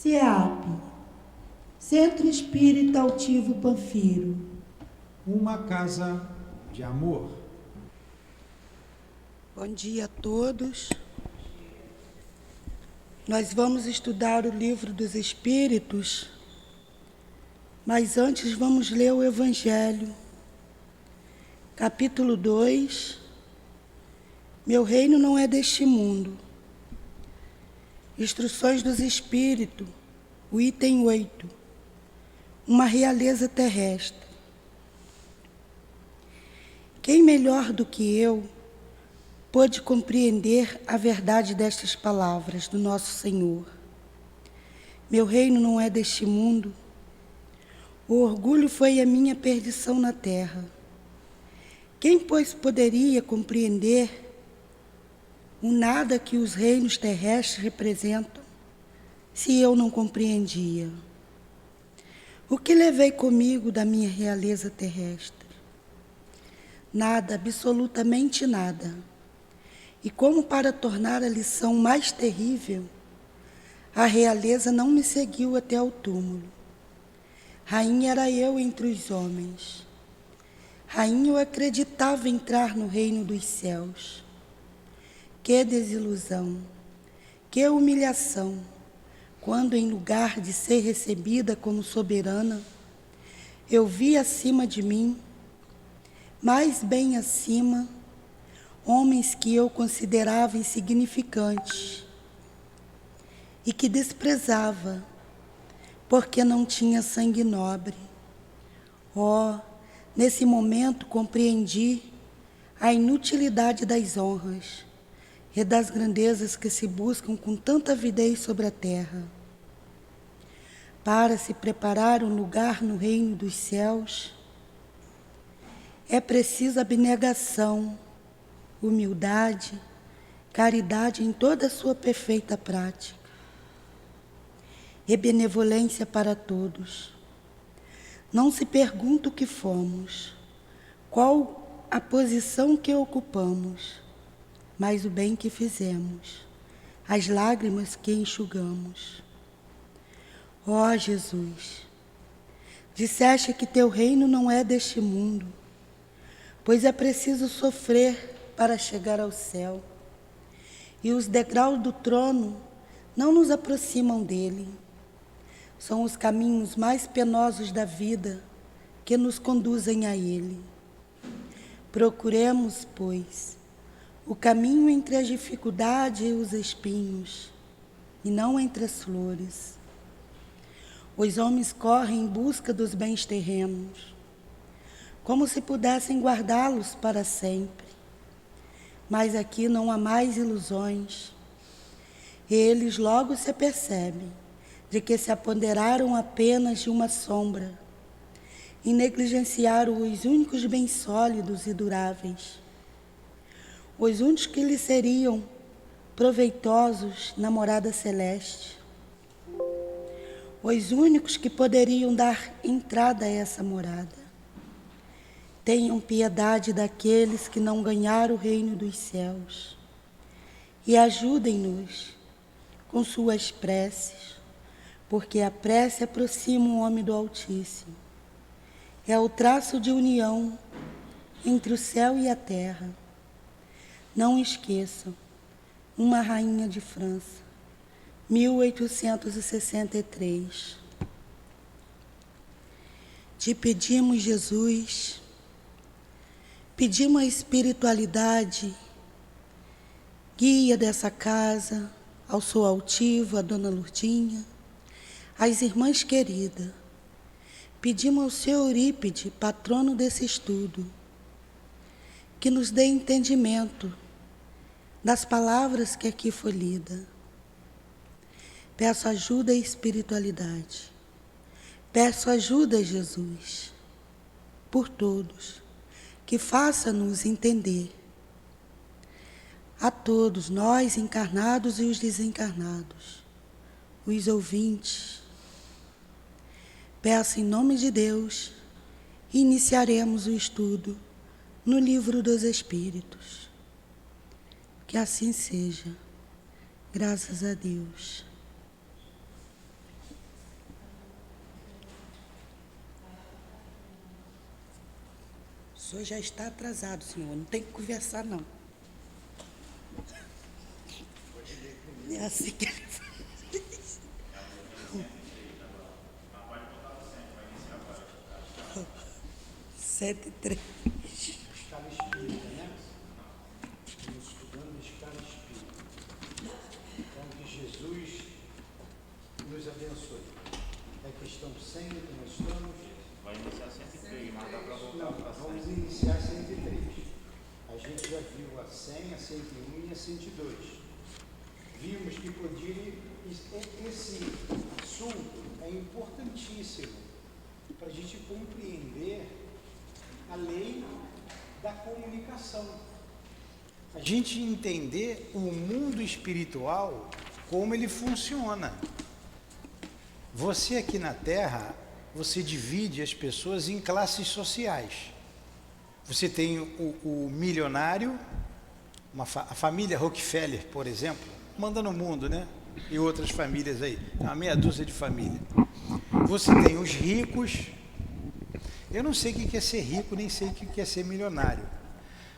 CEAP, Centro Espírita Altivo Panfiro. Uma casa de amor. Bom dia a todos. Nós vamos estudar o Livro dos Espíritos, mas antes vamos ler o Evangelho. Capítulo 2, Meu reino não é deste mundo. Instruções dos Espíritos, o item 8, uma realeza terrestre. Quem melhor do que eu pôde compreender a verdade destas palavras do nosso Senhor? Meu reino não é deste mundo. O orgulho foi a minha perdição na terra. Quem, pois, poderia compreender o nada que os reinos terrestres representam, se eu não compreendia? O que levei comigo da minha realeza terrestre? Nada, absolutamente nada. E como para tornar a lição mais terrível, a realeza não me seguiu até ao túmulo. Rainha era eu entre os homens. Rainha eu acreditava entrar no reino dos céus. Que desilusão, que humilhação, quando em lugar de ser recebida como soberana, eu vi acima de mim, mais bem acima, homens que eu considerava insignificantes e que desprezava, porque não tinha sangue nobre. Oh, nesse momento compreendi a inutilidade das honras e das grandezas que se buscam com tanta avidez sobre a terra. Para se preparar um lugar no reino dos céus, é preciso abnegação, humildade, caridade em toda a sua perfeita prática e benevolência para todos. Não se pergunta o que fomos, qual a posição que ocupamos, mas o bem que fizemos, as lágrimas que enxugamos. Ó Jesus, disseste que teu reino não é deste mundo, pois é preciso sofrer para chegar ao céu, e os degraus do trono não nos aproximam dele. São os caminhos mais penosos da vida que nos conduzem a ele. Procuremos, pois, o caminho entre a dificuldade e os espinhos, e não entre as flores. Os homens correm em busca dos bens terrenos, como se pudessem guardá-los para sempre. Mas aqui não há mais ilusões. Eles logo se apercebem de que se apoderaram apenas de uma sombra e negligenciaram os únicos bens sólidos e duráveis, os únicos que lhes seriam proveitosos na morada celeste, os únicos que poderiam dar entrada a essa morada. Tenham piedade daqueles que não ganharam o reino dos céus e ajudem-nos com suas preces, porque a prece aproxima o homem do Altíssimo. É o traço de união entre o céu e a terra. Não esqueçam, uma rainha de França, 1863. Te pedimos, Jesus, pedimos a espiritualidade, guia dessa casa, ao Sou Altivo, a Dona Lourdinha, às irmãs queridas. Pedimos ao seu Eurípide, patrono desse estudo, que nos dê entendimento das palavras que aqui foi lida. Peço ajuda e espiritualidade. Peço ajuda, Jesus, por todos, que faça-nos entender. A todos, nós encarnados e os desencarnados, os ouvintes, peço em nome de Deus, iniciaremos o estudo no Livro dos Espíritos. Que assim seja, graças a Deus. senhor já está atrasado, senhor. Não tem que conversar, não. É assim que ele faz. 103. Escala espírita, né? Estamos estudando escala espírita. Então, que Jesus nos abençoe. É questão 100 que nós estamos. Vai iniciar 103, mas dá para voltar Não, para 100. vamos iniciar 103. A gente já viu a 100, a 101 e a 102. Vimos que esse assunto é importantíssimo para a gente compreender a lei da comunicação. A gente entender o mundo espiritual, como ele funciona. Você aqui na Terra, você divide as pessoas em classes sociais. Você tem o milionário, a família Rockefeller, por exemplo, manda no mundo, né? E outras famílias aí, uma meia dúzia de famílias. Você tem os ricos. Eu não sei o que é ser rico, nem sei o que é ser milionário.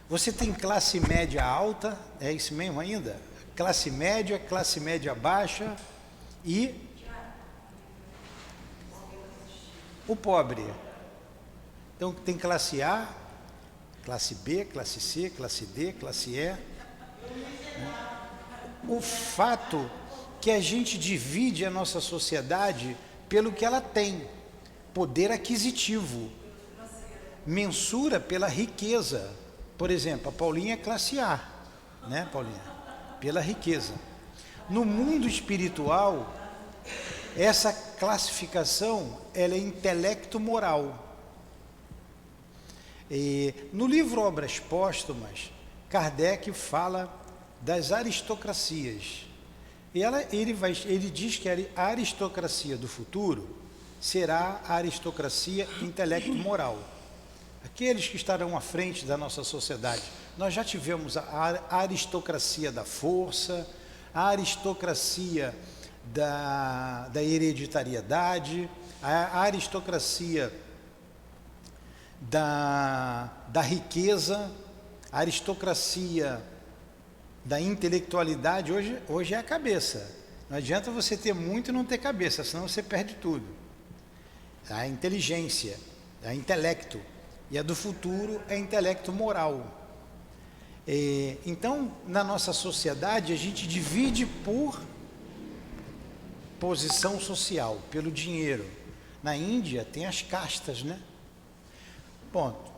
Você tem classe média alta, é isso mesmo ainda? Classe média baixa e o pobre. Então tem classe A, classe B, classe C, classe D, classe E. O fato que a gente divide a nossa sociedade pelo que ela tem, poder aquisitivo, mensura pela riqueza. Por exemplo, a Paulinha é classe A, né, Paulinha? Pela riqueza. No mundo espiritual, essa classificação, ela é intelecto moral. E no livro Obras Póstumas, Kardec fala das aristocracias. E ele diz que a aristocracia do futuro será a aristocracia intelecto moral. Aqueles que estarão à frente da nossa sociedade. Nós já tivemos a aristocracia da força, a aristocracia da hereditariedade, a aristocracia da riqueza, a aristocracia da intelectualidade. Hoje é a cabeça. Não adianta você ter muito e não ter cabeça, senão você perde tudo. A inteligência, a intelecto. E a do futuro é intelecto moral. Então, na nossa sociedade, a gente divide por posição social, pelo dinheiro. Na Índia tem as castas, né? Ponto.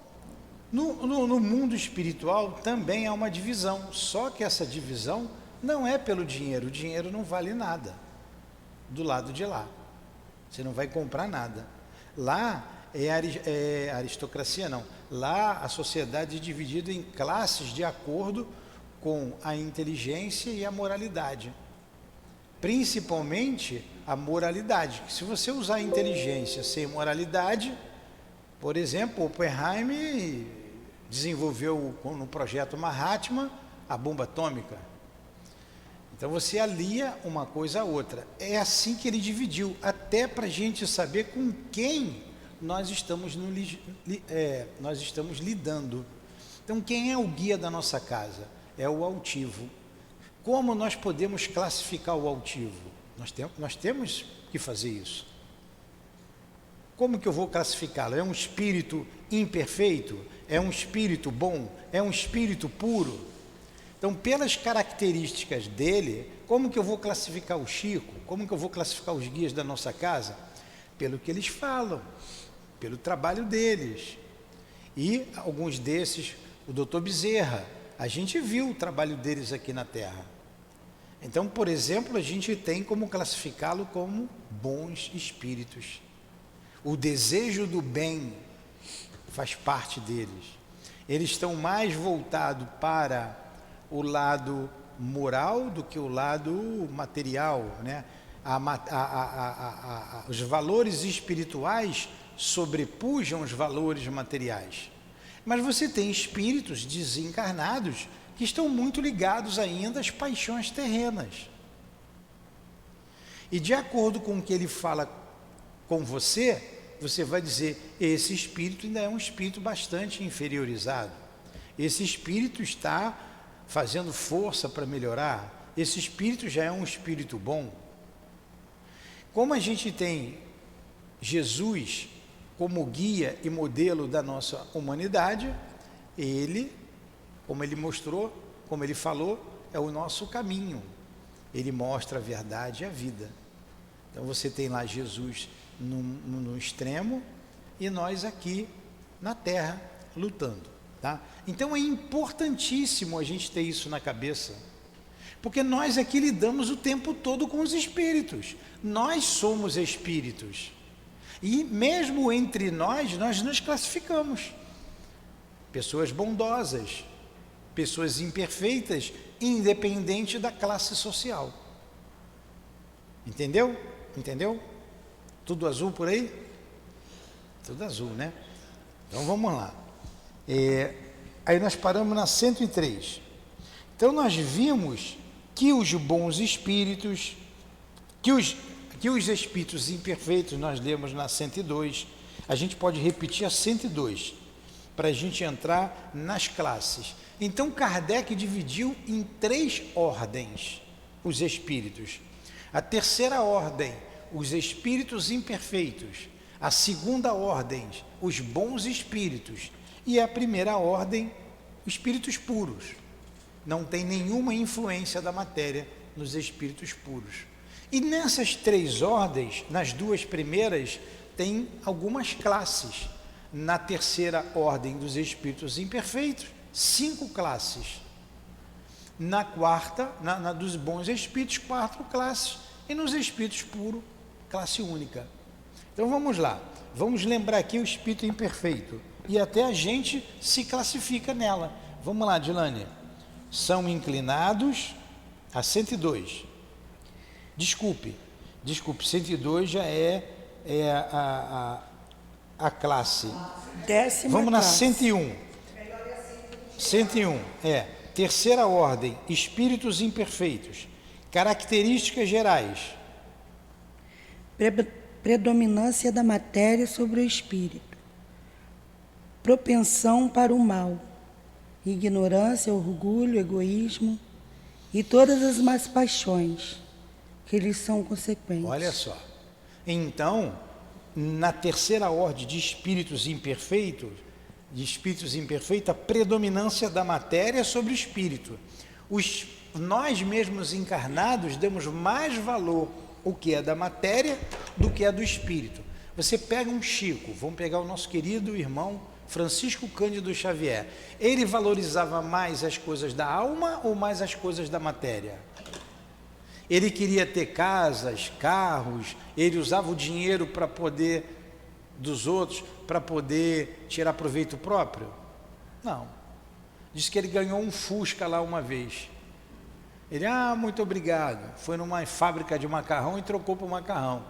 No mundo espiritual também há uma divisão, só que essa divisão não é pelo dinheiro. O dinheiro não vale nada do lado de lá. Você não vai comprar nada. Lá é aristocracia, não. Lá a sociedade é dividida em classes de acordo com a inteligência e a moralidade. Principalmente a moralidade. Se você usar a inteligência sem moralidade, por exemplo, Oppenheimer desenvolveu no projeto Mahatma a bomba atômica. Então você alia uma coisa a outra. É assim que ele dividiu, até para a gente saber com quem nós estamos lidando. Então quem é o guia da nossa casa? É o altivo. Como nós podemos classificar o altivo? Nós temos que fazer isso. Como que eu vou classificá-lo? É um espírito imperfeito? É um espírito bom? É um espírito puro? Então, pelas características dele, como que eu vou classificar o Chico? Como que eu vou classificar os guias da nossa casa? Pelo que eles falam, pelo trabalho deles. E alguns desses, o Dr. Bezerra, a gente viu o trabalho deles aqui na Terra. Então, por exemplo, a gente tem como classificá-lo como bons espíritos. O desejo do bem faz parte deles. Eles estão mais voltados para o lado moral do que o lado material, né? Os valores espirituais sobrepujam os valores materiais. Mas você tem espíritos desencarnados que estão muito ligados ainda às paixões terrenas. E de acordo com o que ele fala com você, você vai dizer, esse espírito ainda é um espírito bastante inferiorizado. Esse espírito está fazendo força para melhorar. Esse espírito já é um espírito bom. Como a gente tem Jesus como guia e modelo da nossa humanidade, ele, como ele mostrou, como ele falou, é o nosso caminho. Ele mostra a verdade e a vida. Então você tem lá Jesus no extremo e nós aqui na terra lutando, tá? Então é importantíssimo a gente ter isso na cabeça, porque nós aqui lidamos o tempo todo com os espíritos. Nós somos espíritos. E mesmo entre nós nos classificamos. Pessoas bondosas, pessoas imperfeitas, independente da classe social. Entendeu? Entendeu? Tudo azul por aí? Tudo azul, né? Então vamos lá. Aí nós paramos na 103. Então nós vimos que os bons espíritos, que os espíritos imperfeitos, nós lemos na 102, a gente pode repetir a 102, para a gente entrar nas classes. Então Kardec dividiu em 3 ordens os espíritos. A terceira ordem, os espíritos imperfeitos. A segunda ordem, os bons espíritos. E a primeira ordem, espíritos puros. Não tem nenhuma influência da matéria nos espíritos puros. E nessas 3 ordens, nas 2 primeiras, tem algumas classes. Na terceira ordem dos espíritos imperfeitos, 5 classes. Na quarta, na dos bons espíritos, 4 classes. E nos espíritos puros, classe única. Então vamos lá. Vamos lembrar aqui o espírito imperfeito. E até a gente se classifica nela. Vamos lá, Dilane. São inclinados a 102. Desculpe, 102 já é a classe. Décima Vamos na classe. 101. 101, terceira ordem, espíritos imperfeitos. Características gerais. Predominância da matéria sobre o espírito. Propensão para o mal. Ignorância, orgulho, egoísmo e todas as más paixões que lhes são consequentes. Olha só. Então, na terceira ordem de espíritos imperfeitos, a predominância da matéria sobre o espírito. Nós mesmos encarnados damos mais valor ao que é da matéria do que é do espírito. Você pega um Chico, vamos pegar o nosso querido irmão Francisco Cândido Xavier. Ele valorizava mais as coisas da alma ou mais as coisas da matéria? Ele queria ter casas, carros, ele usava o dinheiro para poder, dos outros, para poder tirar proveito próprio? Não. Diz que ele ganhou um Fusca lá uma vez. Ele, muito obrigado. Foi numa fábrica de macarrão e trocou por macarrão.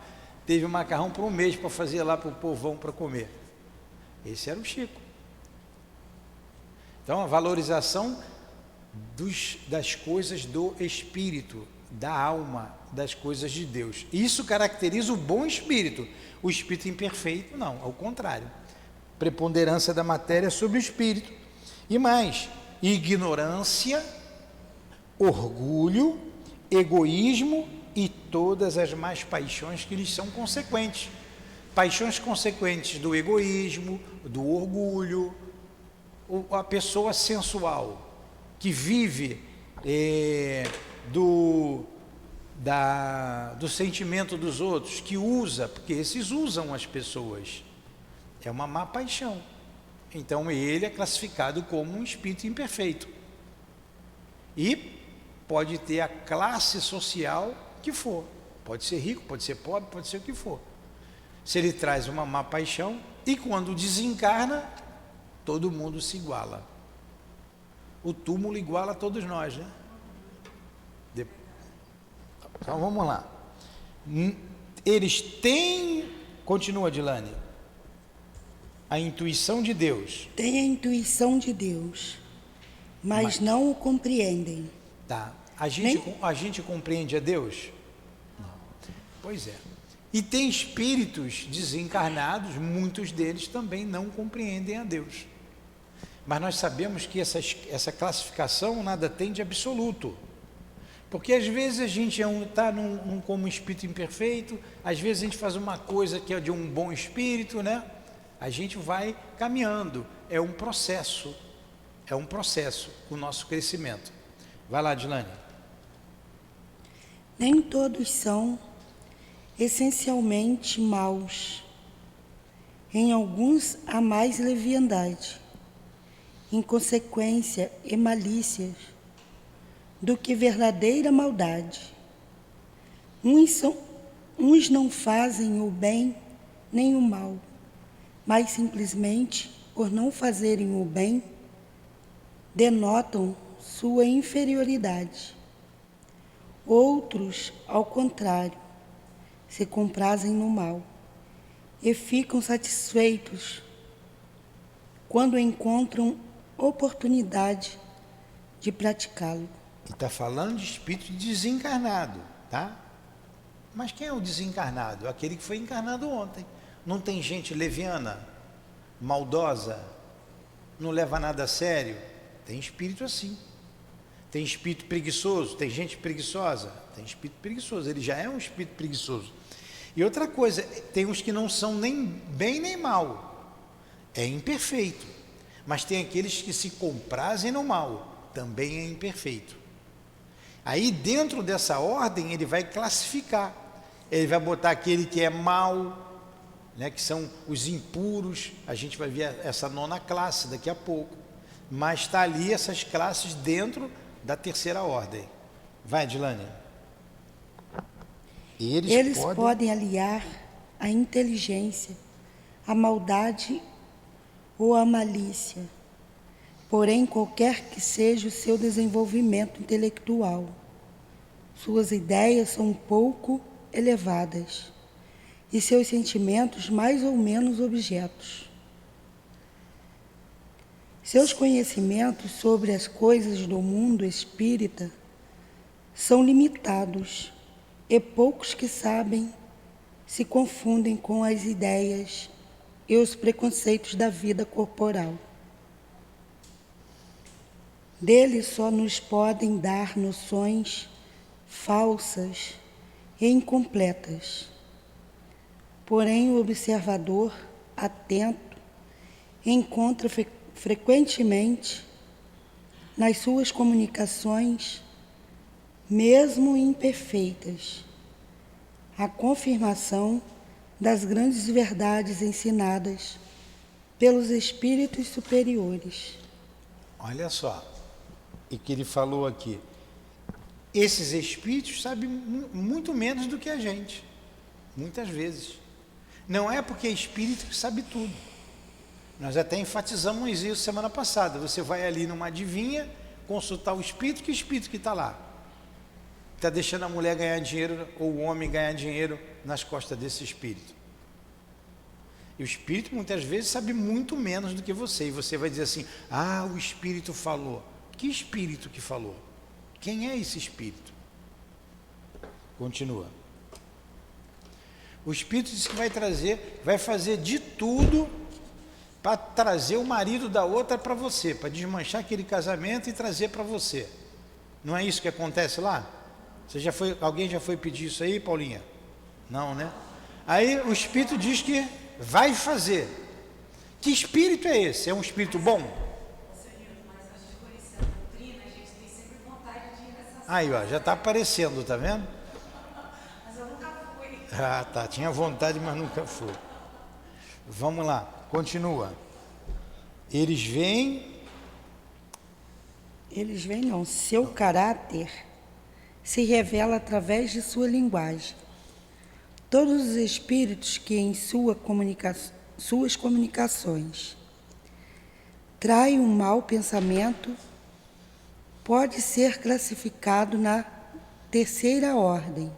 Teve macarrão por um mês para fazer lá para o povão para comer. Esse era o Chico. Então, a valorização das coisas do espírito, da alma, das coisas de Deus. Isso caracteriza o bom espírito. O espírito imperfeito, não, ao contrário. Preponderância da matéria sobre o espírito. E mais, ignorância, orgulho, egoísmo e todas as más paixões que lhes são consequentes. Paixões consequentes do egoísmo, do orgulho, a pessoa sensual que vive do sentimento dos outros, que usa, porque esses usam as pessoas, é uma má paixão. Então ele é classificado como um espírito imperfeito e pode ter a classe social que for, pode ser rico, pode ser pobre, pode ser o que for. Se ele traz uma má paixão, e quando desencarna, todo mundo se iguala. O túmulo iguala a todos nós, né? Então vamos lá. Eles têm, continua, Dilane, a intuição de Deus. Tem a intuição de Deus, mas não o compreendem. Tá. A gente compreende a Deus? Não. Pois é. E tem espíritos desencarnados, muitos deles também não compreendem a Deus. Mas nós sabemos que essa classificação nada tem de absoluto. Porque às vezes a gente está como espírito imperfeito, às vezes a gente faz uma coisa que é de um bom espírito, né? A gente vai caminhando, é um processo o nosso crescimento. Vai lá, Dilane. Nem todos são essencialmente maus. Em alguns há mais leviandade, inconsequência e malícias do que verdadeira maldade. Uns não fazem o bem nem o mal, mas simplesmente por não fazerem o bem, denotam sua inferioridade. Outros, ao contrário, se comprazem no mal e ficam satisfeitos quando encontram oportunidade de praticá-lo. E está falando de espírito desencarnado, tá? Mas quem é o desencarnado? Aquele que foi encarnado ontem. Não tem gente leviana, maldosa, não leva nada a sério? Tem espírito assim. Tem espírito preguiçoso, tem gente preguiçosa, tem espírito preguiçoso, ele já é um espírito preguiçoso. E outra coisa, tem uns que não são nem bem nem mal, é imperfeito. Mas tem aqueles que se comprazem no mal, também é imperfeito. Aí dentro dessa ordem ele vai classificar, ele vai botar aquele que é mal, né, que são os impuros, a gente vai ver essa 9ª classe daqui a pouco, mas está ali essas classes dentro da terceira ordem. Vai, Dilane. Eles podem aliar a inteligência, a maldade ou a malícia, porém, qualquer que seja o seu desenvolvimento intelectual, suas ideias são um pouco elevadas e seus sentimentos mais ou menos objetos. Seus conhecimentos sobre as coisas do mundo espírita são limitados e poucos que sabem se confundem com as ideias e os preconceitos da vida corporal. Deles só nos podem dar noções falsas e incompletas. Porém, o observador atento encontra frequentemente nas suas comunicações, mesmo imperfeitas, a confirmação das grandes verdades ensinadas pelos espíritos superiores. Olha só, e que ele falou aqui, esses espíritos sabem muito menos do que a gente, muitas vezes. Não é porque é espírito que sabe tudo. Nós até enfatizamos isso semana passada. Você vai ali numa adivinha, consultar o espírito, que espírito que está lá? Está deixando a mulher ganhar dinheiro, ou o homem ganhar dinheiro nas costas desse espírito. E o espírito muitas vezes sabe muito menos do que você. E você vai dizer assim, o espírito falou. Que espírito que falou? Quem é esse espírito? Continua. O espírito diz que vai fazer de tudo para trazer o marido da outra para você, para desmanchar aquele casamento e trazer para você. Não é isso que acontece lá? Alguém já foi pedir isso aí, Paulinha? Não, né? Aí o espírito diz que vai fazer. Que espírito é esse? É um espírito bom? Aí, ó, já está aparecendo, tá vendo? Mas eu nunca fui. Ah, tá. Tinha vontade, mas nunca foi. Vamos lá, continua. Eles veem não. Seu caráter se revela através de sua linguagem. Todos os espíritos que em suas comunicações traem um mau pensamento pode ser classificado na terceira ordem.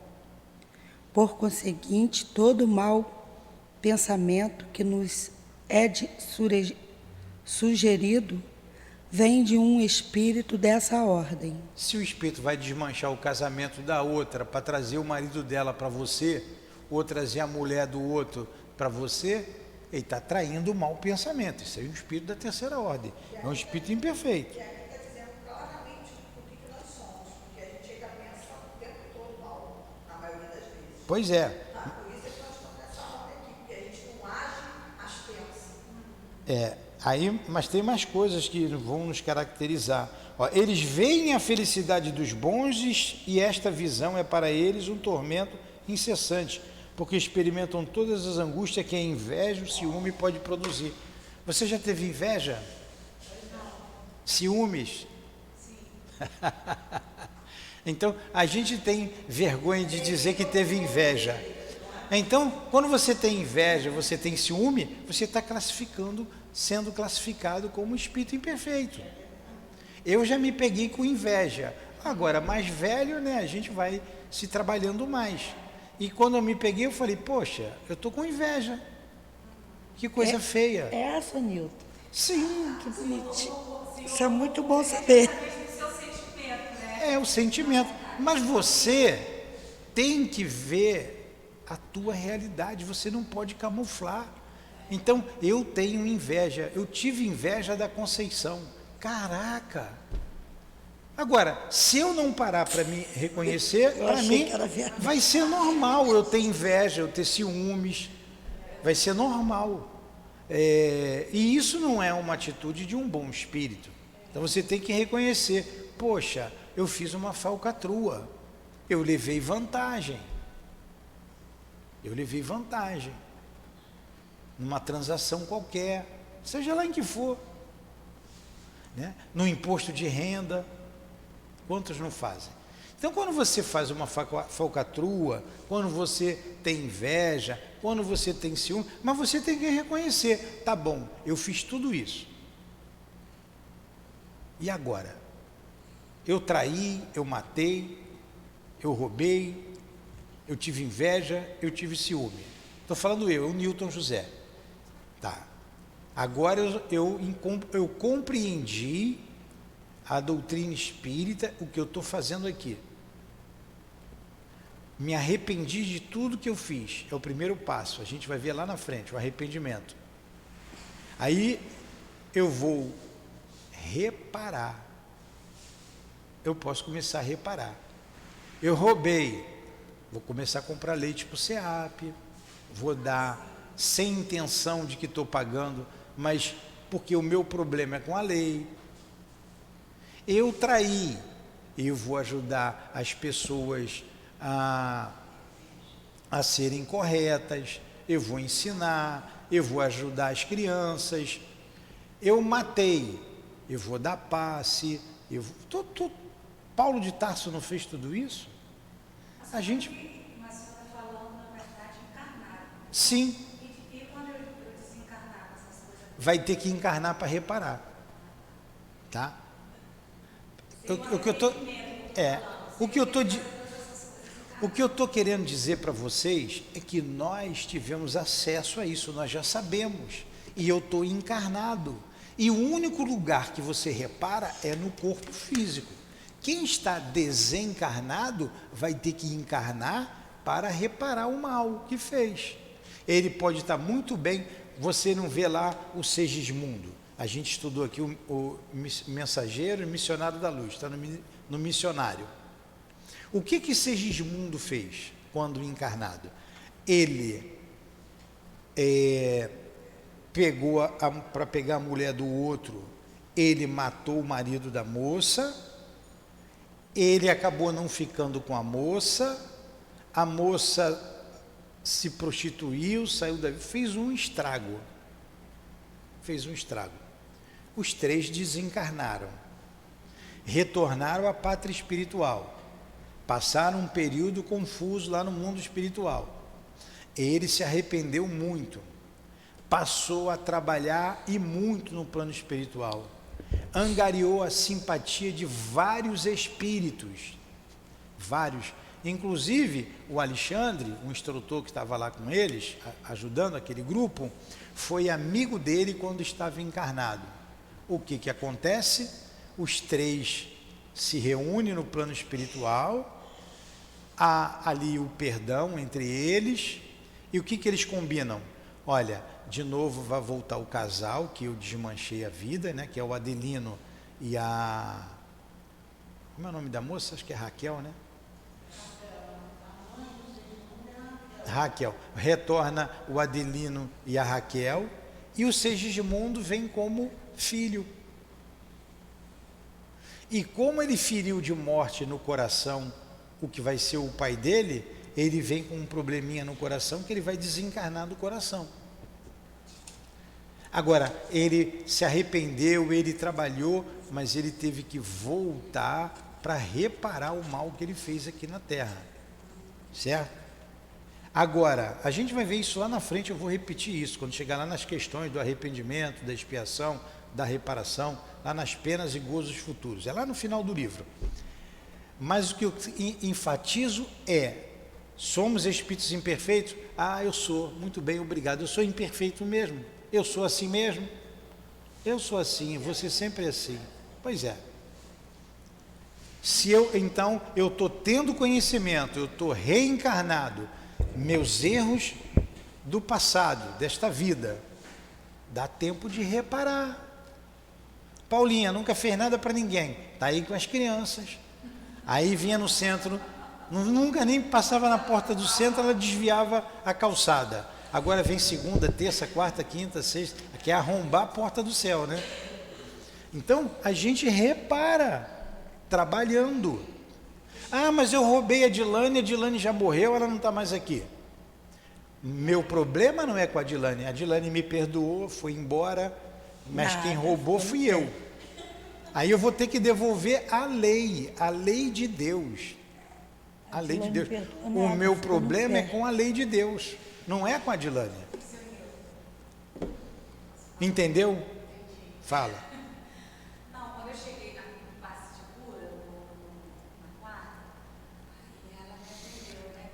Por conseguinte, todo mau pensamento que nos é sugerido vem de um espírito dessa ordem. Se o espírito vai desmanchar o casamento da outra para trazer o marido dela para você, ou trazer a mulher do outro para você, ele está traindo o mau pensamento. Isso aí é um espírito da terceira ordem, é um espírito imperfeito. E aqui está dizendo claramente o que nós somos, porque a gente ainda pensa o tempo todo mal, na maioria das vezes. Pois é. Por isso é que nós estamos nessa ordem aqui, porque a gente não age, mas pensa. Mas tem mais coisas que vão nos caracterizar. Ó, eles veem a felicidade dos bons e esta visão é para eles um tormento incessante, porque experimentam todas as angústias que a inveja, o ciúme pode produzir. Você já teve inveja? Ciúmes? Sim. Então, a gente tem vergonha de dizer que teve inveja. Então, quando você tem inveja, você tem ciúme, você está sendo classificado como espírito imperfeito. Eu já me peguei com inveja. Agora, mais velho, né, a gente vai se trabalhando mais. E quando eu me peguei, eu falei, poxa, eu estou com inveja. Que coisa feia. É essa, Nilton? Sim. Que bonitinho. Isso é muito bom saber. É o sentimento. Mas você tem que ver a tua realidade. Você não pode camuflar. Então, eu tenho inveja. Eu tive inveja da Conceição. Caraca! Agora, se eu não parar para me reconhecer, para mim vai ser normal eu ter inveja, eu ter ciúmes, vai ser normal. E isso não é uma atitude de um bom espírito. Então você tem que reconhecer, poxa, eu fiz uma falcatrua, eu levei vantagem. Numa transação qualquer, seja lá em que for. Né? No imposto de renda, quantos não fazem? Então, quando você faz uma falcatrua, quando você tem inveja, quando você tem ciúme, mas você tem que reconhecer, tá bom, eu fiz tudo isso. E agora? Eu traí, eu matei, eu roubei, eu tive inveja, eu tive ciúme. Estou falando o Nilton José. Tá. Agora eu compreendi a doutrina espírita, o que eu estou fazendo aqui. Me arrependi de tudo que eu fiz. É o primeiro passo. A gente vai ver lá na frente, o arrependimento. Aí eu vou reparar. Eu posso começar a reparar. Eu roubei. Vou começar a comprar leite para o SEAP. Vou dar sem intenção de que estou pagando, mas porque o meu problema é com a lei. Eu traí, eu vou ajudar as pessoas a serem corretas, eu vou ensinar, eu vou ajudar as crianças. Eu matei, eu vou dar passe. Paulo de Tarso não fez tudo isso? A gente... Mas você está falando, na verdade, encarnado. Sim. E quando eu desencarnar essas coisas? Vai ter que encarnar para reparar. Tá? O que eu estou querendo dizer para vocês é que nós tivemos acesso a isso, nós já sabemos. E eu estou encarnado. E o único lugar que você repara é no corpo físico. Quem está desencarnado vai ter que encarnar para reparar o mal que fez. Ele pode estar muito bem, você não vê lá o Segismundo. A gente estudou aqui o mensageiro e missionário da luz, está no missionário. O que Segismundo fez quando encarnado? Ele pegou para pegar a mulher do outro, ele matou o marido da moça, ele acabou não ficando com a moça se prostituiu, saiu da vida, fez um estrago. Os três desencarnaram, retornaram à pátria espiritual, passaram um período confuso lá no mundo espiritual. Ele se arrependeu muito, passou a trabalhar e muito no plano espiritual, angariou a simpatia de vários espíritos, inclusive o Alexandre, um instrutor que estava lá com eles, ajudando aquele grupo, foi amigo dele quando estava encarnado. O que acontece? Os três se reúnem no plano espiritual, há ali o perdão entre eles, e o que eles combinam? Olha, de novo vai voltar o casal, que eu desmanchei a vida, né, que é o Adelino e a... Como é o nome da moça? Acho que é Raquel, né? Raquel. Retorna o Adelino e a Raquel, e o Segismundo vem como filho. E como ele feriu de morte no coração o que vai ser o pai dele, ele vem com um probleminha no coração que ele vai desencarnar do coração. Agora, ele se arrependeu, ele trabalhou, mas ele teve que voltar para reparar o mal que ele fez aqui na Terra. Certo? Agora, a gente vai ver isso lá na frente, eu vou repetir isso, quando chegar lá nas questões do arrependimento, da expiação, da reparação, lá nas penas e gozos futuros. É lá no final do livro. Mas o que eu enfatizo é, somos espíritos imperfeitos? Ah, eu sou, muito bem, obrigado, eu sou imperfeito mesmo, eu sou assim mesmo, eu sou assim, você sempre é assim. Pois é. Se eu, então, eu estou tendo conhecimento, eu estou reencarnado, meus erros do passado, desta vida, dá tempo de reparar. Paulinha nunca fez nada para ninguém, está aí com as crianças. Aí vinha no centro, nunca nem passava na porta do centro, ela desviava a calçada. Agora vem segunda, terça, quarta, quinta, sexta, quer arrombar a porta do céu, né? Então a gente repara, trabalhando. Ah, mas eu roubei a Dilane já morreu, ela não está mais aqui. Meu problema não é com a Dilane me perdoou, foi embora, mas quem roubou fui eu. Aí eu vou ter que devolver a lei de Deus. A lei de Deus. O meu problema é com a lei de Deus, não é com a Dilane. Entendeu? Fala. Não, quando eu cheguei no passe de cura, na quarta, aí ela me atendeu, né?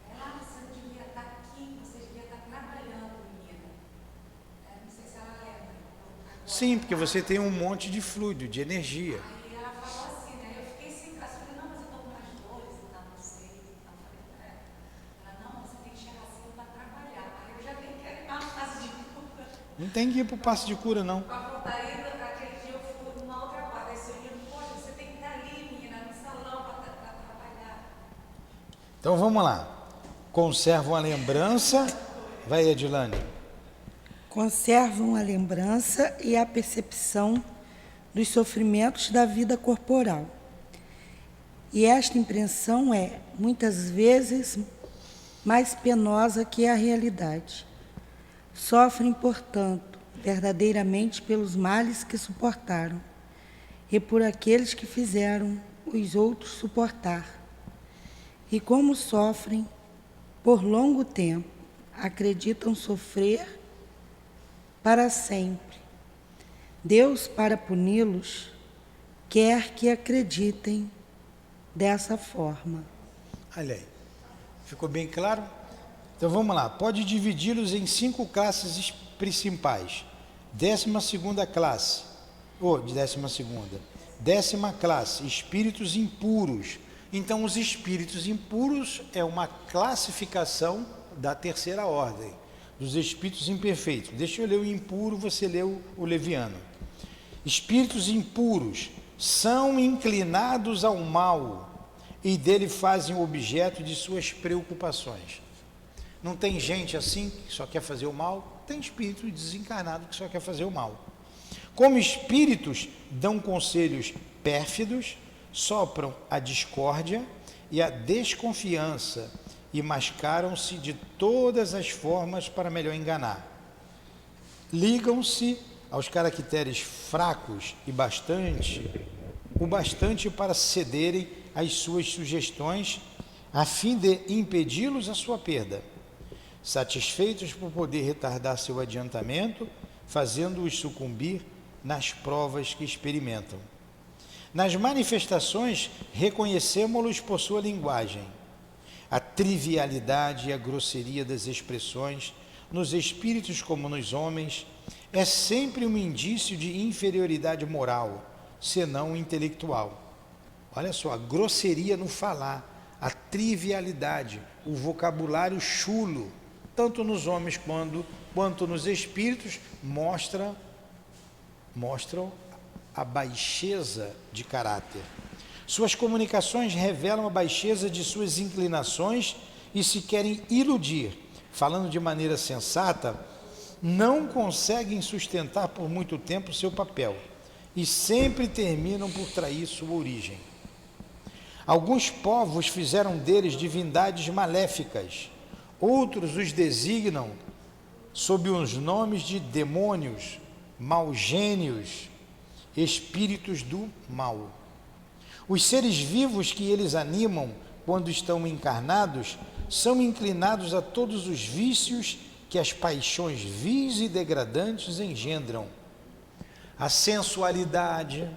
Ela, você não devia estar aqui, você devia estar trabalhando, menina. Não sei se ela lembra. Agora, Sim, porque você tem um monte de fluido, de energia. aí ela falou assim, né? Eu fiquei sem graça. Eu falei, não, mas eu estou com mais dores e tal, não sei. Então, eu falei para ela. Ela, não, você tem que chegar cedo para trabalhar. Aí eu já tenho que ir para o passe de cura. Não tem que ir para o passe de cura, não. Com a Frontaíra, aquele dia eu fui numa outra parte. Aí você ia, poxa, você tem que estar ali, menina, no salão para trabalhar. Então vamos lá. Conservam a lembrança. Vai, Edilane. Conservam a lembrança e a percepção dos sofrimentos da vida corporal. E esta impressão é, muitas vezes, mais penosa que a realidade. Sofrem, portanto, verdadeiramente pelos males que suportaram e por aqueles que fizeram os outros suportar. E como sofrem por longo tempo, acreditam sofrer para sempre. Deus, para puni-los, quer que acreditem dessa forma. Olha aí. Ficou bem claro? Então vamos lá. Pode dividi-los em 5 classes principais. 12ª classe. Ou 12ª. 10ª classe, espíritos impuros. Então os espíritos impuros é uma classificação da terceira ordem, dos espíritos imperfeitos. Deixa eu ler o impuro, você lê o leviano. Espíritos impuros são inclinados ao mal e dele fazem o objeto de suas preocupações. Não tem gente assim que só quer fazer o mal? Tem espírito desencarnado que só quer fazer o mal. Como espíritos dão conselhos pérfidos, sopram a discórdia e a desconfiança e mascaram-se de todas as formas para melhor enganar. Ligam-se aos caracteres fracos e o bastante para cederem às suas sugestões, a fim de impedi-los a sua perda, satisfeitos por poder retardar seu adiantamento, fazendo-os sucumbir nas provas que experimentam. Nas manifestações, reconhecemos-los por sua linguagem. A trivialidade e a grosseria das expressões, nos espíritos como nos homens, é sempre um indício de inferioridade moral, senão intelectual. Olha só, a grosseria no falar, a trivialidade, o vocabulário chulo, tanto nos homens quanto nos espíritos, mostram a baixeza de caráter. Suas comunicações revelam a baixeza de suas inclinações e, se querem iludir, falando de maneira sensata, não conseguem sustentar por muito tempo seu papel e sempre terminam por trair sua origem. Alguns povos fizeram deles divindades maléficas, outros os designam sob os nomes de demônios, maugênios, espíritos do mal. Os seres vivos que eles animam quando estão encarnados são inclinados a todos os vícios que as paixões vis e degradantes engendram. A sensualidade,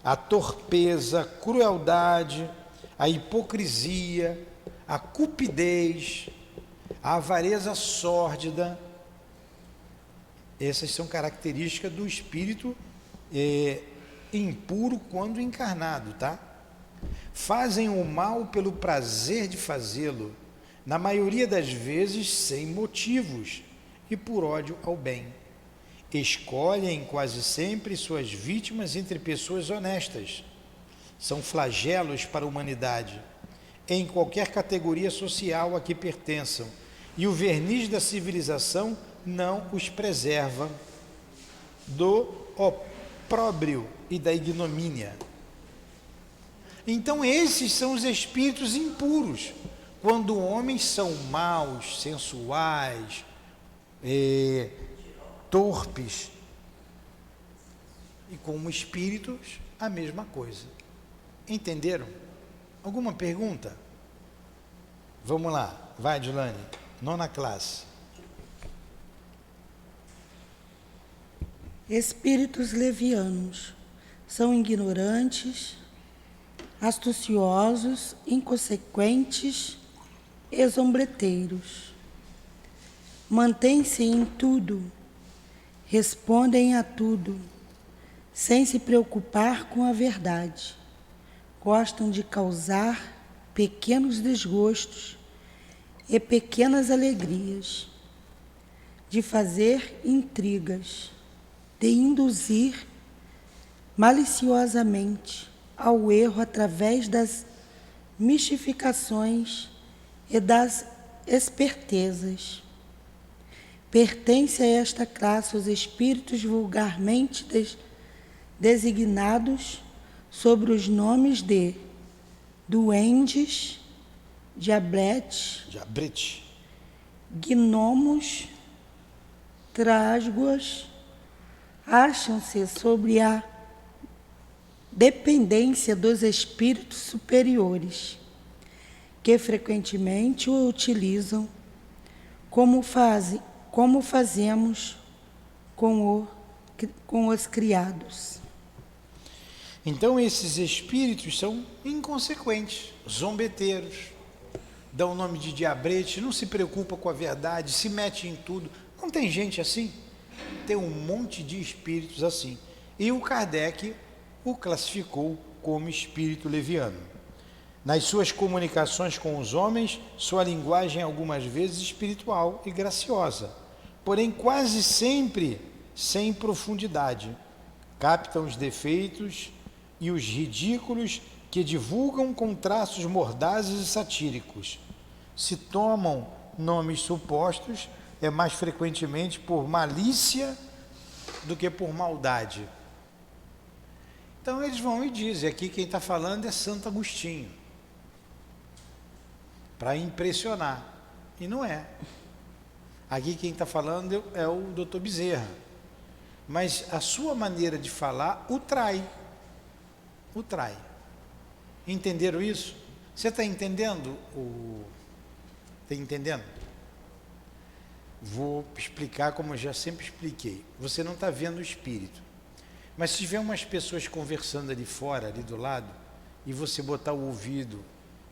a torpeza, a crueldade, a hipocrisia, a cupidez, a avareza sórdida. Essas são características do espírito impuro quando encarnado, tá? Fazem o mal pelo prazer de fazê-lo, na maioria das vezes sem motivos e por ódio ao bem. Escolhem quase sempre suas vítimas entre pessoas honestas. São flagelos para a humanidade, em qualquer categoria social a que pertençam, e o verniz da civilização não os preserva do opróbrio e da ignomínia. Então esses são os espíritos impuros, quando homens são maus, sensuais, torpes, e como espíritos a mesma coisa. Entenderam? Alguma pergunta? Vamos lá, vai, Dilane, 9ª classe. Espíritos levianos são ignorantes, astuciosos, inconsequentes e zombreteiros. Mantêm-se em tudo, respondem a tudo, sem se preocupar com a verdade. Gostam de causar pequenos desgostos e pequenas alegrias, de fazer intrigas, de induzir maliciosamente ao erro através das mistificações e das espertezas. Pertence a esta classe os espíritos vulgarmente designados sobre os nomes de duendes, diabretes, gnomos, trasguas. Acham-se sobre a dependência dos espíritos superiores, que frequentemente o utilizam, como fazemos com os criados. Então esses espíritos são inconsequentes, zombeteiros, dão o nome de diabrete, não se preocupa com a verdade, se mete em tudo. Não tem gente assim? Tem um monte de espíritos assim. E o Kardec o classificou como espírito leviano. Nas suas comunicações com os homens, sua linguagem é algumas vezes espiritual e graciosa, porém quase sempre sem profundidade. Captam os defeitos e os ridículos que divulgam com traços mordazes e satíricos. Se tomam nomes supostos, é mais frequentemente por malícia do que por maldade. Então eles vão e dizem, aqui quem está falando é Santo Agostinho, para impressionar, e não é. Aqui quem está falando é o Dr. Bezerra, mas a sua maneira de falar o trai. Entenderam isso? Você está entendendo? Está entendendo? Vou explicar como eu já sempre expliquei. Você não está vendo o espírito, mas se tiver umas pessoas conversando ali fora, ali do lado, e você botar o ouvido,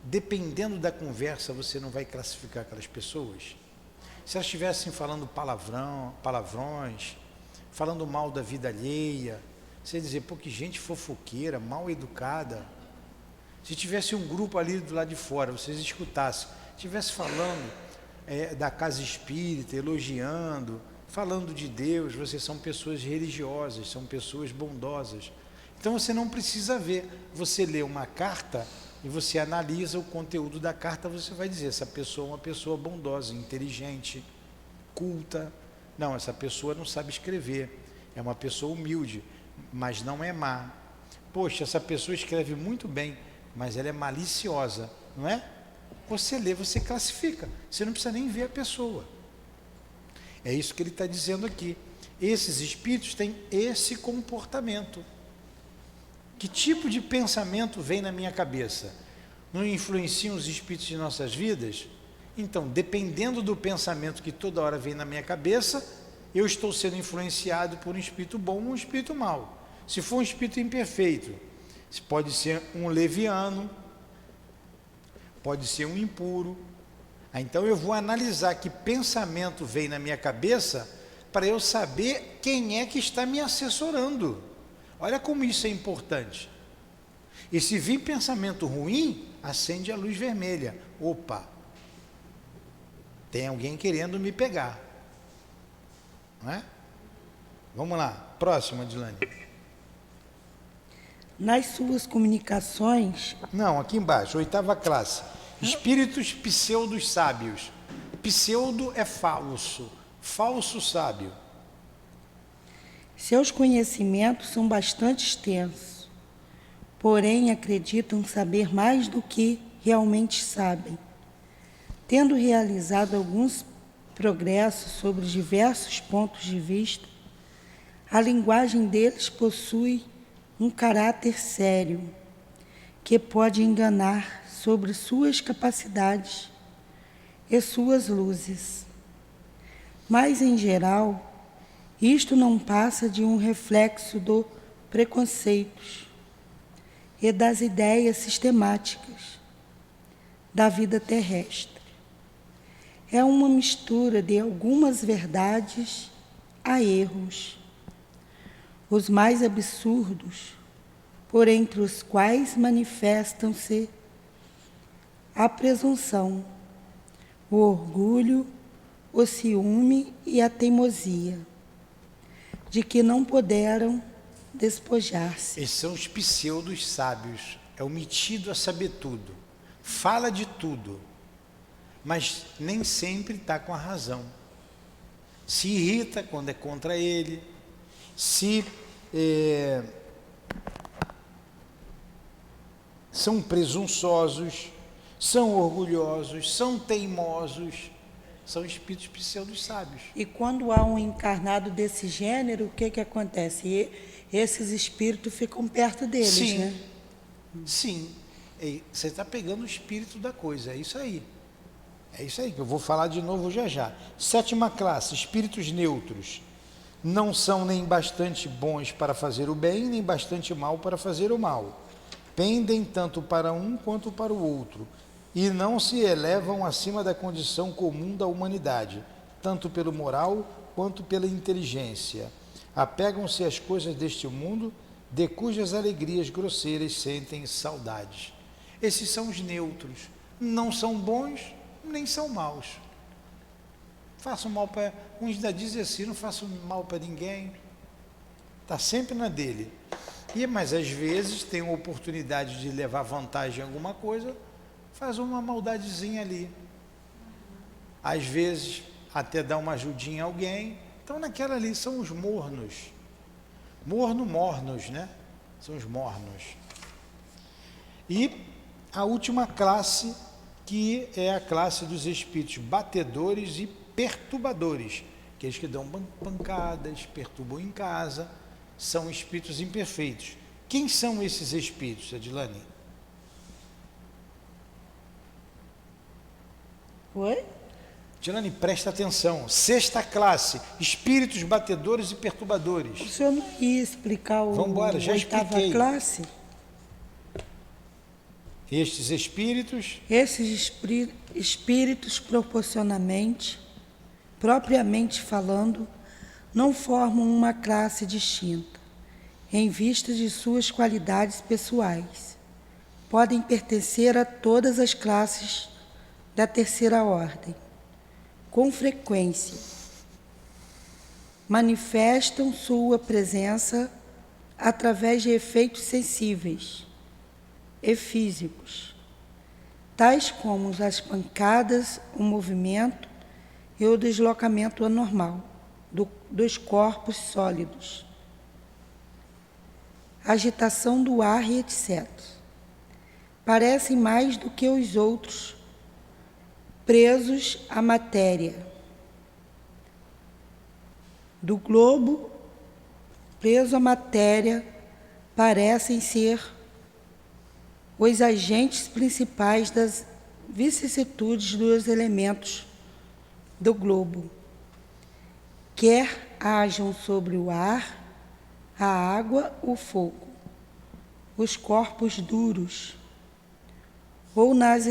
dependendo da conversa, você não vai classificar aquelas pessoas. Se elas estivessem falando palavrões, falando mal da vida alheia, você dizer, pô, que gente fofoqueira, mal educada. Se tivesse um grupo ali do lado de fora, vocês escutassem, estivesse falando da casa espírita, elogiando, falando de Deus, vocês são pessoas religiosas, são pessoas bondosas. Então você não precisa ver, você lê uma carta e você analisa o conteúdo da carta, você vai dizer, essa pessoa é uma pessoa bondosa, inteligente, culta. Não, essa pessoa não sabe escrever, é uma pessoa humilde, mas não é má. Poxa, essa pessoa escreve muito bem, mas ela é maliciosa, não é? Você lê, você classifica, você não precisa nem ver a pessoa. É isso que ele está dizendo aqui. Esses espíritos têm esse comportamento. Que tipo de pensamento vem na minha cabeça? Não influenciam os espíritos de nossas vidas? Então, dependendo do pensamento que toda hora vem na minha cabeça, eu estou sendo influenciado por um espírito bom ou um espírito mau. Se for um espírito imperfeito, pode ser um leviano, pode ser um impuro. Então eu vou analisar que pensamento vem na minha cabeça para eu saber quem é que está me assessorando. Olha como isso é importante. E se vir pensamento ruim, acende a luz vermelha. Opa, tem alguém querendo me pegar. Não é? Vamos lá, próxima, Adilane. Nas suas comunicações... Não, aqui embaixo, 8ª classe. Espíritos pseudos sábios. Pseudo é falso, falso sábio. Seus conhecimentos são bastante extensos, porém acreditam saber mais do que realmente sabem. Tendo realizado alguns progressos sobre diversos pontos de vista, a linguagem deles possui um caráter sério, que pode enganar sobre suas capacidades e suas luzes. Mas, em geral, isto não passa de um reflexo dos preconceitos e das ideias sistemáticas da vida terrestre. É uma mistura de algumas verdades a erros, os mais absurdos, por entre os quais manifestam-se a presunção, o orgulho, o ciúme e a teimosia, de que não puderam despojar-se. Esses são os pseudos sábios, é o metido a saber tudo, fala de tudo, mas nem sempre está com a razão. Se irrita quando é contra ele, são presunçosos, são orgulhosos, são teimosos, são espíritos pseudos sábios. E quando há um encarnado desse gênero, o que acontece? Esses espíritos ficam perto deles, Sim, né? Sim. Você está pegando o espírito da coisa, é isso aí. É isso aí que eu vou falar de novo já já. 7ª classe, espíritos neutros. Não são nem bastante bons para fazer o bem, nem bastante mal para fazer o mal. Pendem tanto para um quanto para o outro, e não se elevam acima da condição comum da humanidade, tanto pelo moral quanto pela inteligência. Apegam-se às coisas deste mundo, de cujas alegrias grosseiras sentem saudades. Esses são os neutros, não são bons, nem são maus. Façam mal para... Uns ainda dizem assim, não façam mal para ninguém. Está sempre na dele. Mas às vezes tem uma oportunidade de levar vantagem em alguma coisa, faz uma maldadezinha ali. Às vezes até dá uma ajudinha a alguém. Então naquela ali são os mornos. Mornos, né? São os mornos. E a última classe, que é a classe dos espíritos batedores e perturbadores, aqueles que dão pancadas, perturbam em casa, são espíritos imperfeitos. Quem são esses espíritos, Adilane? Oi? Adilane, presta atenção. 6ª classe, espíritos batedores e perturbadores. O senhor não ia explicar o Vambora, já 8ª expliquei. classe? Estes espíritos... Esses espíritos propriamente falando, não formam uma classe distinta, em vista de suas qualidades pessoais. podem pertencer a todas as classes da terceira ordem. Com frequência, manifestam sua presença através de efeitos sensíveis e físicos, tais como as pancadas, o movimento e o deslocamento anormal dos corpos sólidos, agitação do ar e etc. Parecem mais do que os outros presos à matéria do globo, preso à matéria, parecem ser os agentes principais das vicissitudes dos elementos do globo, quer hajam sobre o ar, a água, o fogo, os corpos duros, ou nas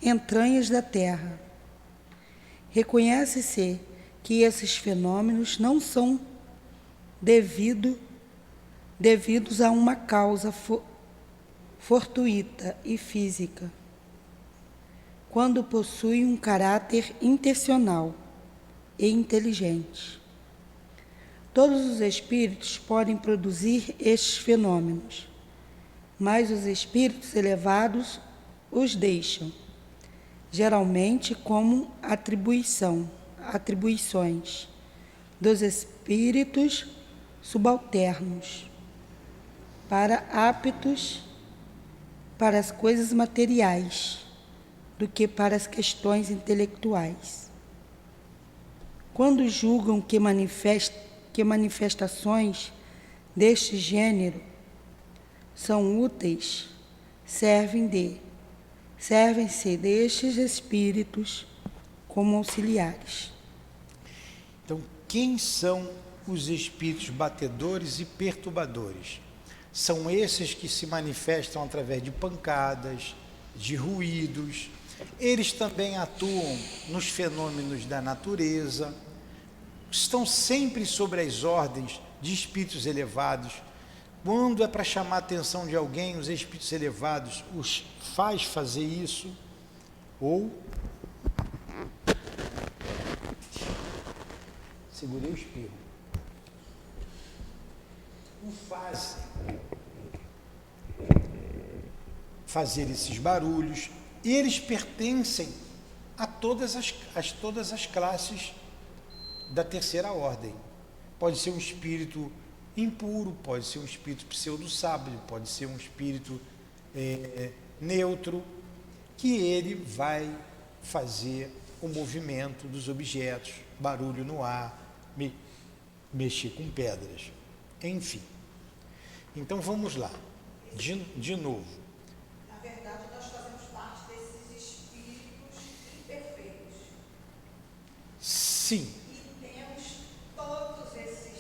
entranhas da terra. Reconhece-se que esses fenômenos não são devidos a uma causa fortuita e física, quando possuem um caráter intencional e inteligente. Todos os espíritos podem produzir estes fenômenos, mas os espíritos elevados os deixam, geralmente como atribuições dos espíritos subalternos, aptos para as coisas materiais do que para as questões intelectuais. Quando julgam que manifestações deste gênero são úteis, servem-se destes espíritos como auxiliares. Então, quem são os espíritos batedores e perturbadores? São esses que se manifestam através de pancadas, de ruídos. Eles também atuam nos fenômenos da natureza, estão sempre sobre as ordens de espíritos elevados. Quando é para chamar a atenção de alguém, os espíritos elevados os faz fazer isso, ou segurei o espirro, o fazem fazer esses barulhos. E eles pertencem a todas as classes da terceira ordem. Pode ser um espírito impuro, pode ser um espírito pseudo-sábio, pode ser um espírito neutro, que ele vai fazer o movimento dos objetos, barulho no ar, mexer com pedras, enfim. Então vamos lá, de novo. Na verdade, nós fazemos parte desses espíritos imperfeitos. Sim. E temos todas essas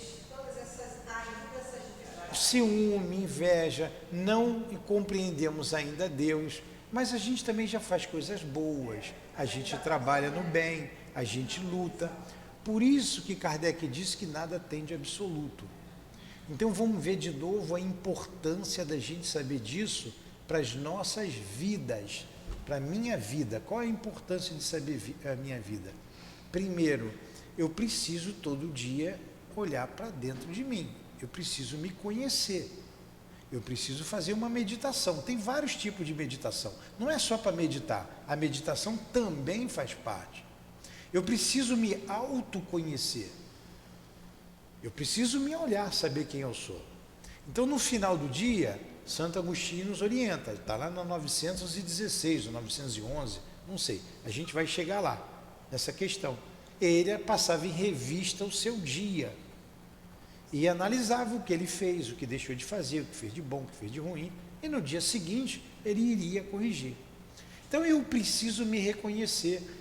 diferenças. Ciúme, inveja, não compreendemos ainda Deus, mas a gente também já faz coisas boas, a gente trabalha no bem, a gente luta. Por isso que Kardec disse que nada tem de absoluto. Então vamos ver de novo a importância da gente saber disso para as nossas vidas, para a minha vida. Qual é a importância de saber a minha vida? Primeiro, eu preciso todo dia olhar para dentro de mim, eu preciso me conhecer, eu preciso fazer uma meditação. Tem vários tipos de meditação, não é só para meditar, a meditação também faz parte. Eu preciso me autoconhecer, eu preciso me olhar, saber quem eu sou. Então, no final do dia, Santo Agostinho nos orienta, está lá no 916 ou 911, não sei, a gente vai chegar lá, nessa questão. Ele passava em revista o seu dia e analisava o que ele fez, o que deixou de fazer, o que fez de bom, o que fez de ruim, e no dia seguinte ele iria corrigir. Então eu preciso me reconhecer.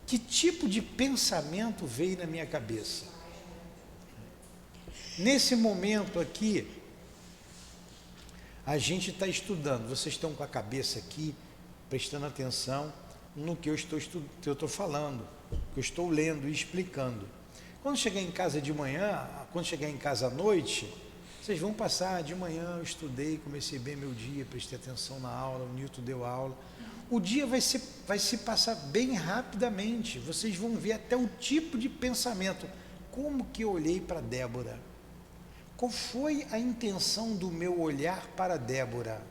Que tipo de pensamento veio na minha cabeça? Nesse momento aqui, a gente está estudando, vocês estão com a cabeça aqui, prestando atenção no que eu estou falando, que eu estou lendo e explicando. Quando chegar em casa de manhã, quando chegar em casa à noite, Vocês vão passar de manhã, eu estudei, comecei bem meu dia, prestei atenção na aula, o Newton deu aula. O dia vai se passar bem rapidamente, vocês vão ver até o tipo de pensamento. Como que eu olhei para Débora? Qual foi a intenção do meu olhar para Débora?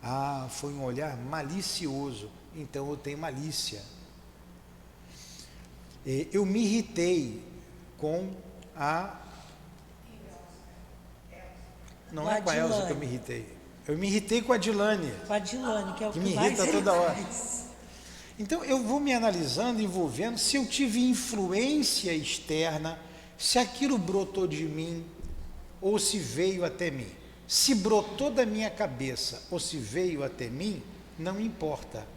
Ah, foi um olhar malicioso, então eu tenho malícia. Eu me irritei com a... Não é com a Elza que eu me irritei. Eu me irritei com a Dilane. Com a Dilane, que é o que me mais irrita toda hora. faz. Então eu vou me analisando, envolvendo, se eu tive influência externa, se aquilo brotou de mim ou se veio até mim. Se brotou da minha cabeça ou se veio até mim, não importa.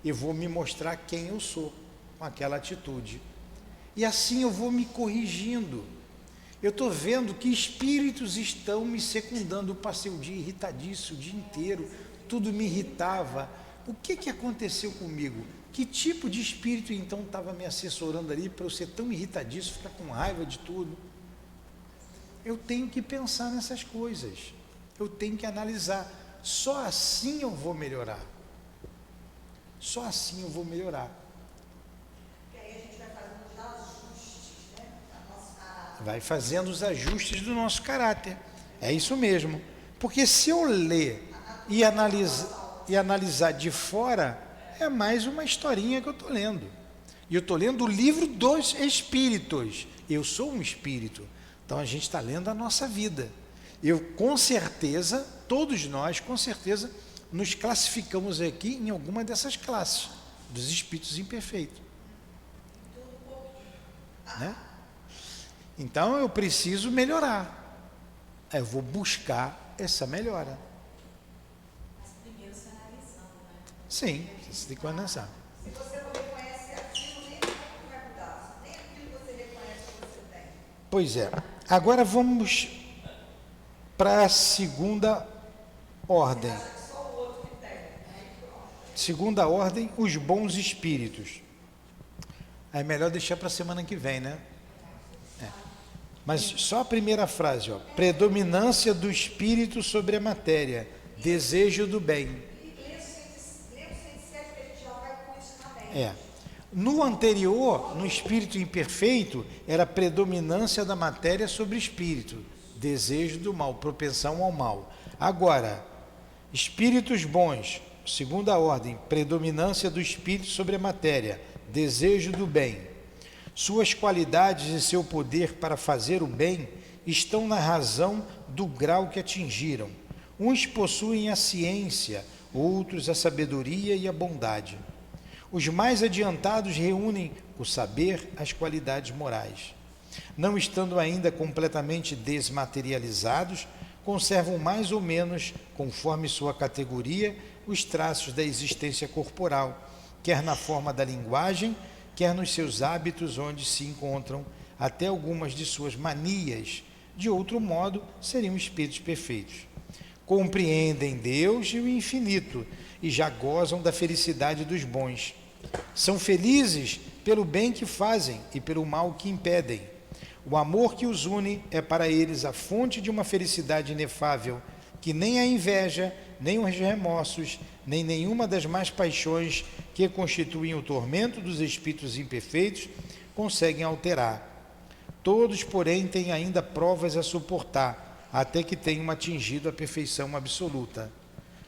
Eu vou me mostrar quem eu sou com aquela atitude. E assim eu vou me corrigindo. Eu estou vendo que espíritos estão me secundando. Eu passei o dia irritadíssimo, o dia inteiro, tudo me irritava. O que aconteceu comigo? Que tipo de espírito então estava me assessorando ali para eu ser tão irritadíssimo, ficar com raiva de tudo? Eu tenho que pensar nessas coisas, eu tenho que analisar. Só assim eu vou melhorar. Só assim eu vou melhorar. Vai fazendo os ajustes do nosso caráter. É isso mesmo. Porque se eu ler e analisar de fora, é mais uma historinha que eu estou lendo. E eu estou lendo o livro dos espíritos. Eu sou um espírito. Então a gente está lendo a nossa vida. Eu, com certeza, todos nós, com certeza, nos classificamos aqui em alguma dessas classes dos espíritos imperfeitos. Né? Então eu preciso melhorar. Eu vou buscar essa melhora. Mas primeiro se analisando, né? Sim, você tem que analisar. Se você não reconhece aquilo, nem vai mudar. Nem aquilo que você reconhece que você tem. Pois é. Agora vamos para a segunda ordem. Segunda ordem, os bons espíritos. É melhor deixar para a semana que vem, né? Mas só a primeira frase, ó. Predominância do espírito sobre a matéria, desejo do bem. No anterior, no espírito imperfeito, era predominância da matéria sobre o espírito, desejo do mal, propensão ao mal. Agora, espíritos bons, segunda ordem, predominância do espírito sobre a matéria, desejo do bem. Suas qualidades e seu poder para fazer o bem estão na razão do grau que atingiram. Uns possuem a ciência, outros a sabedoria e a bondade. Os mais adiantados reúnem o saber, as qualidades morais. Não estando ainda completamente desmaterializados, conservam mais ou menos, conforme sua categoria, os traços da existência corporal, quer na forma da linguagem, quer nos seus hábitos onde se encontram, até algumas de suas manias. De outro modo, seriam espíritos perfeitos. Compreendem Deus e o infinito, e já gozam da felicidade dos bons. São felizes pelo bem que fazem e pelo mal que impedem. O amor que os une é para eles a fonte de uma felicidade inefável, que nem a inveja, nem os remorsos, nem nenhuma das más paixões que constituem o tormento dos espíritos imperfeitos conseguem alterar. Todos, porém, têm ainda provas a suportar, até que tenham atingido a perfeição absoluta.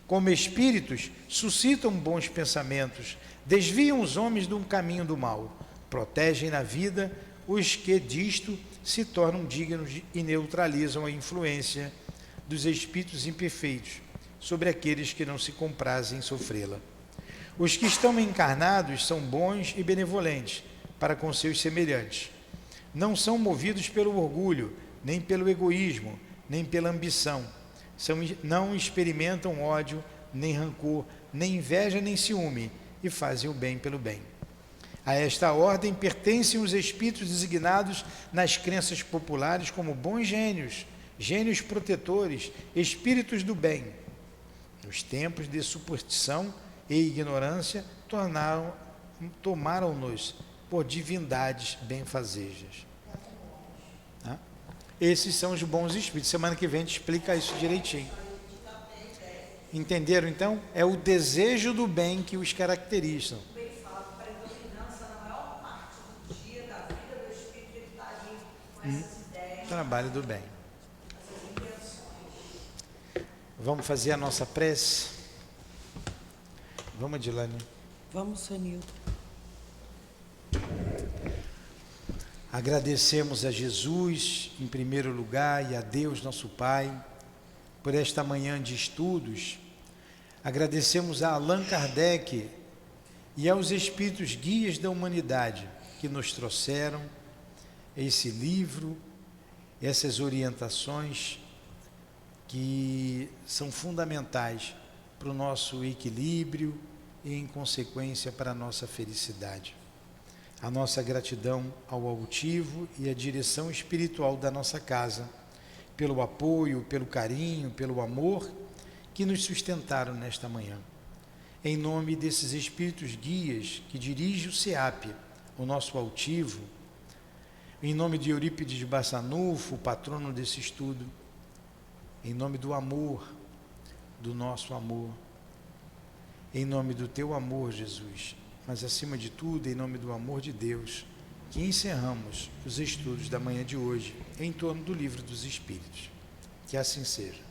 Como espíritos, suscitam bons pensamentos, desviam os homens de um caminho do mal, protegem na vida os que disto se tornam dignos e neutralizam a influência dos espíritos imperfeitos sobre aqueles que não se comprazem em sofrê-la. Os que estão encarnados são bons e benevolentes para com seus semelhantes. Não são movidos pelo orgulho, nem pelo egoísmo, nem pela ambição. Não experimentam ódio, nem rancor, nem inveja, nem ciúme, e fazem o bem pelo bem. A esta ordem pertencem os espíritos designados nas crenças populares como bons gênios, gênios protetores, espíritos do bem. Nos tempos de superstição e ignorância, tomaram-nos por divindades benfazejas. Esses são os bons espíritos. Semana que vem a gente explica isso direitinho. Entenderam então? É o desejo do bem que os caracterizam. Ele fala que predominância na maior parte do dia da vida do espírito, ele está ali com essas ideias, Trabalho do bem. essas intenções. Vamos fazer a nossa prece? Vamos, Adilane. Vamos, Sonildo. Agradecemos a Jesus, em primeiro lugar, e a Deus, nosso Pai, por esta manhã de estudos. Agradecemos a Allan Kardec e aos espíritos guias da humanidade que nos trouxeram esse livro, essas orientações que são fundamentais para o nosso equilíbrio e, em consequência, para a nossa felicidade. A nossa gratidão ao altivo e à direção espiritual da nossa casa, pelo apoio, pelo carinho, pelo amor que nos sustentaram nesta manhã. Em nome desses espíritos guias que dirige o SEAP, o nosso altivo, em nome de Eurípides de Bassanufo, o patrono desse estudo, em nome do amor, do nosso amor, em nome do teu amor, Jesus, mas acima de tudo, em nome do amor de Deus, que encerramos os estudos da manhã de hoje em torno do Livro dos Espíritos. Que assim seja.